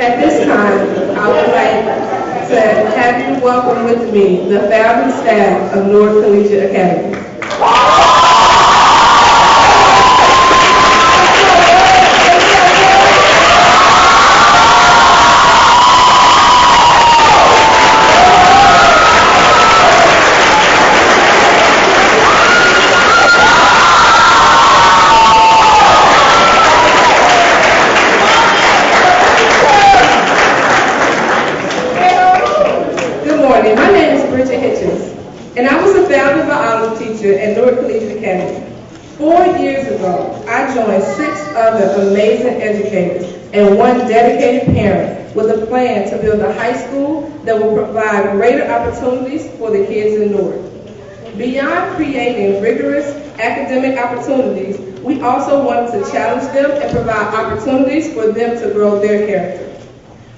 At this time, I would like to have you welcome with me the founding staff of Newark Collegiate Academy. And I was a founding biology teacher at Newark Collegiate Academy. 4 years ago, I joined 6 other amazing educators and 1 dedicated parent with a plan to build a high school that will provide greater opportunities for the kids in Newark. Beyond creating rigorous academic opportunities, we also wanted to challenge them and provide opportunities for them to grow their character.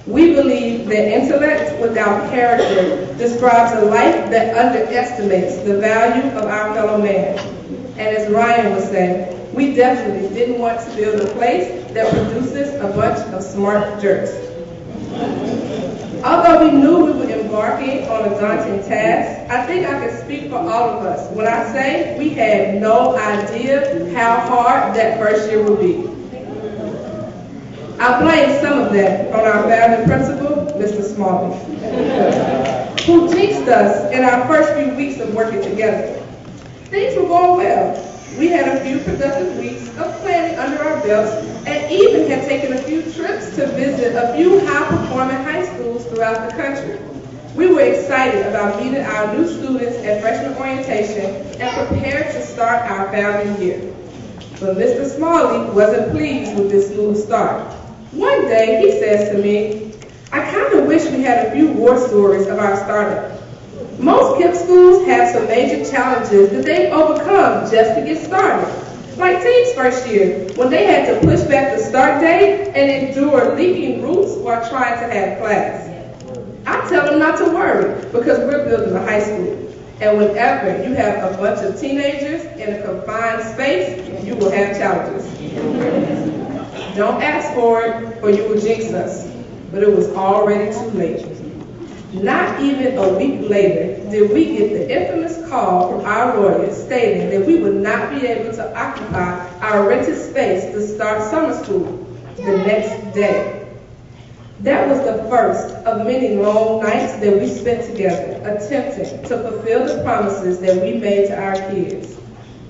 We believe that intellect without character describes a life that underestimates the value of our fellow man. And as Ryan would say, we definitely didn't want to build a place that produces a bunch of smart jerks. Although we knew we were embarking on a daunting task, I think I can speak for all of us when I say we had no idea how hard that first year would be. I blame some of that on our founding principal, Mr. Smalley, who jinxed us in our first few weeks of working together. Things were going well. We had a few productive weeks of planning under our belts and even had taken a few trips to visit a few high-performing high schools throughout the country. We were excited about meeting our new students at freshman orientation and prepared to start our founding year. But Mr. Smalley wasn't pleased with this smooth start. One day he says to me, I kind of wish we had a few war stories of our startup. Most KIPP schools have some major challenges that they've overcome just to get started. Like Team's first year, when they had to push back the start date and endure leaking roofs while trying to have class. I tell them not to worry because we're building a high school. And whenever you have a bunch of teenagers in a confined space, you will have challenges. Don't ask for it or you will jinx us. But it was already too late. Not even a week later did we get the infamous call from our lawyers stating that we would not be able to occupy our rented space to start summer school the next day. That was the first of many long nights that we spent together attempting to fulfill the promises that we made to our kids.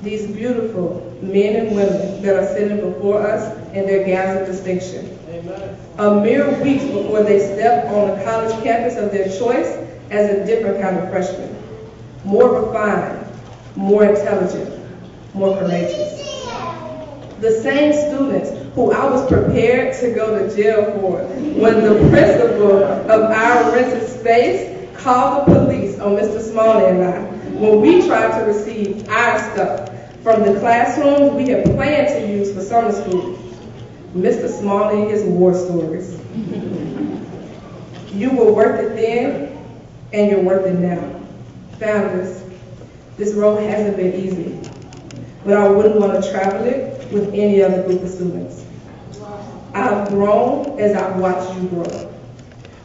These beautiful men and women that are sitting before us in their gowns of distinction. Amen. A mere weeks before they step on the college campus of their choice as a different kind of freshman. More refined, more intelligent, more courageous. The same students who I was prepared to go to jail for when the principal of our rented space called the police on Mr. Smalley and I when we tried to receive our stuff from the classrooms we had planned to use for summer school. Mr. Smalley and his war stories. You were worth it then, and you're worth it now. Founders, this road hasn't been easy, but I wouldn't want to travel it with any other group of students. I've grown as I've watched you grow.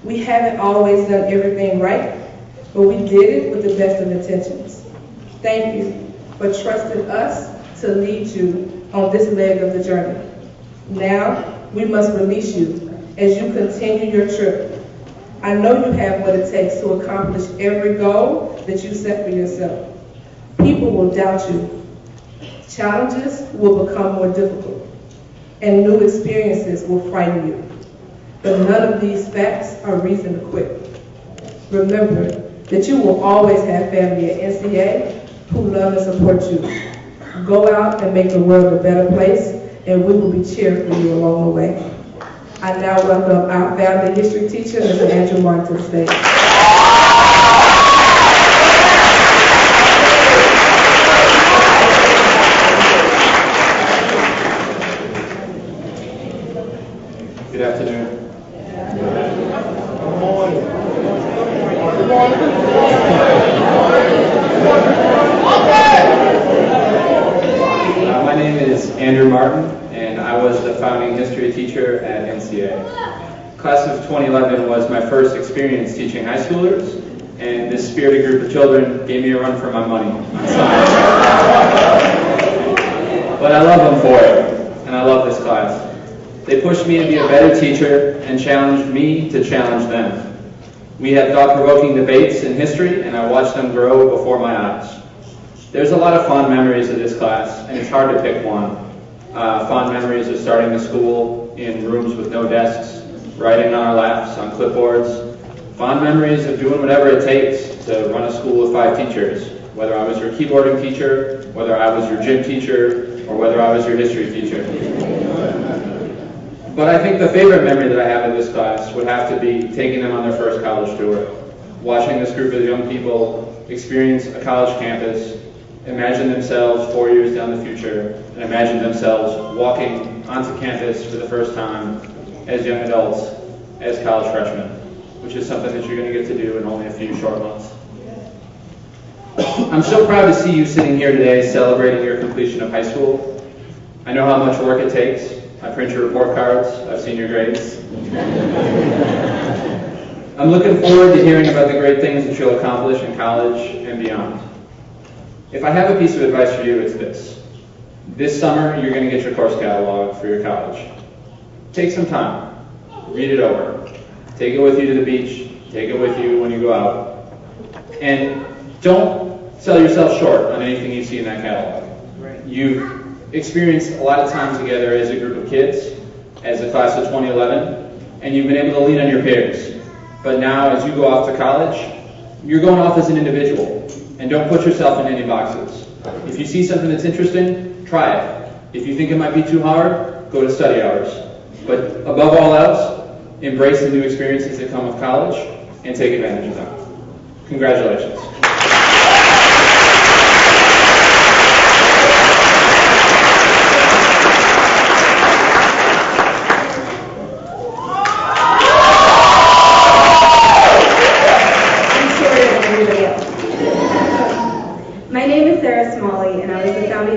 We haven't always done everything right, but we did it with the best of intentions. Thank you for trusting us to lead you on this leg of the journey. Now, we must release you as you continue your trip. I know you have what it takes to accomplish every goal that you set for yourself. People will doubt you. Challenges will become more difficult, and new experiences will frighten you. But none of these facts are reason to quit. Remember that you will always have family at NCA who love and support you. Go out and make the world a better place, and we will be cheering for you along the way. I now welcome our founding history teacher, Mr. Andrew Martin, to the stage. Good afternoon. My name is Andrew Martin, and I was the founding history teacher at NCA. Class of 2011 was my first experience teaching high schoolers, and this spirited group of children gave me a run for my money on science. But I love them for it, and I love this class. They pushed me to be a better teacher and challenged me to challenge them. We had thought-provoking debates in history, and I watched them grow before my eyes. There's a lot of fond memories of this class, and it's hard to pick one. Fond memories of starting the school in rooms with no desks, writing on our laps on clipboards. Fond memories of doing whatever it takes to run a school with 5 teachers, whether I was your keyboarding teacher, whether I was your gym teacher, or whether I was your history teacher. But I think the favorite memory that I have of this class would have to be taking them on their first college tour, watching this group of young people experience a college campus, imagine themselves 4 years down the future, and imagine themselves walking onto campus for the first time as young adults, as college freshmen, which is something that you're going to get to do in only a few short months. I'm so proud to see you sitting here today celebrating your completion of high school. I know how much work it takes. I print your report cards. I've seen your grades. I'm looking forward to hearing about the great things that you'll accomplish in college and beyond. If I have a piece of advice for you, it's this. This summer, you're going to get your course catalog for your college. Take some time. Read it over. Take it with you to the beach. Take it with you when you go out. And don't sell yourself short on anything you see in that catalog. You've experienced a lot of time together as a group of kids, as a class of 2011, and you've been able to lean on your peers. But now, as you go off to college, you're going off as an individual, and don't put yourself in any boxes. If you see something that's interesting, try it. If you think it might be too hard, go to study hours. But above all else, embrace the new experiences that come with college, and take advantage of them. Congratulations.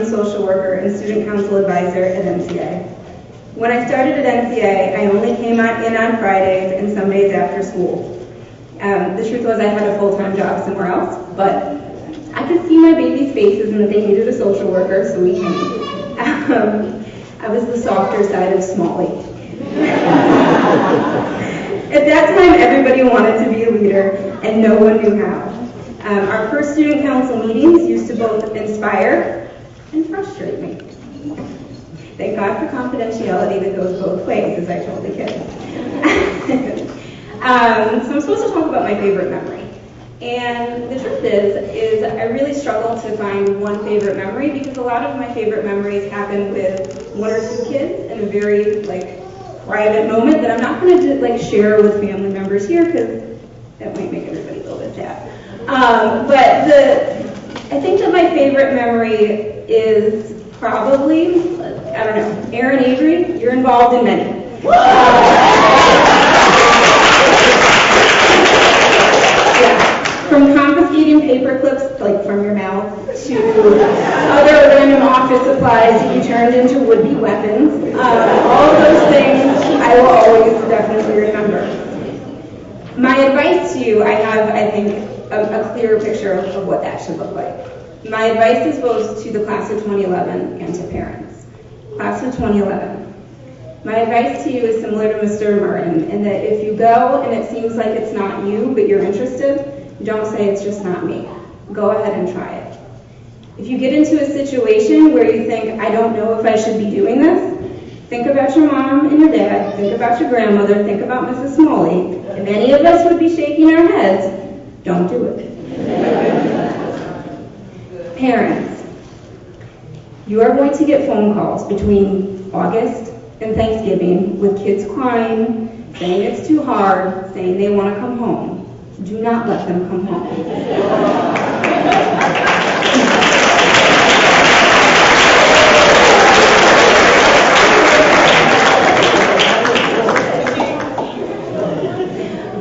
Social worker and student council advisor at NCA. When I started at NCA, I only came in on Fridays and some days after school. The truth was I had a full-time job somewhere else, but I could see my baby's faces and that they needed a social worker, so we came. I was the softer side of Smalley. At that time, everybody wanted to be a leader, and no one knew how. Our first student council meetings used to both inspire and frustrate me. Thank God for confidentiality that goes both ways, as I told the kids. So I'm supposed to talk about my favorite memory. And the truth is I really struggle to find one favorite memory because a lot of my favorite memories happen with 1 or 2 kids in a very private moment that I'm not going to share with family members here because that might make everybody a little bit sad. I think that my favorite memory is probably, I don't know, Aaron Avery, you're involved in many. Yeah. From confiscating paper clips, from your mouth, to other random office supplies that you turned into would-be weapons. All of those things I will always definitely remember. My advice to you, I have, I think, a clearer picture of what that should look like. My advice is both to the class of 2011 and to parents. Class of 2011. My advice to you is similar to Mr. Martin, in that if you go and it seems like it's not you, but you're interested, don't say it's just not me. Go ahead and try it. If you get into a situation where you think, I don't know if I should be doing this, think about your mom and your dad, think about your grandmother, think about Mrs. Smalley. If any of us would be shaking our heads, don't do it. Parents, you are going to get phone calls between August and Thanksgiving with kids crying, saying it's too hard, saying they want to come home. Do not let them come home.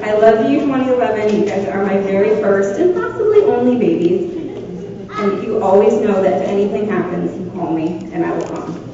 I love you, 2011. You guys are my very first and possibly only babies. And you always know that if anything happens, you call me and I will come.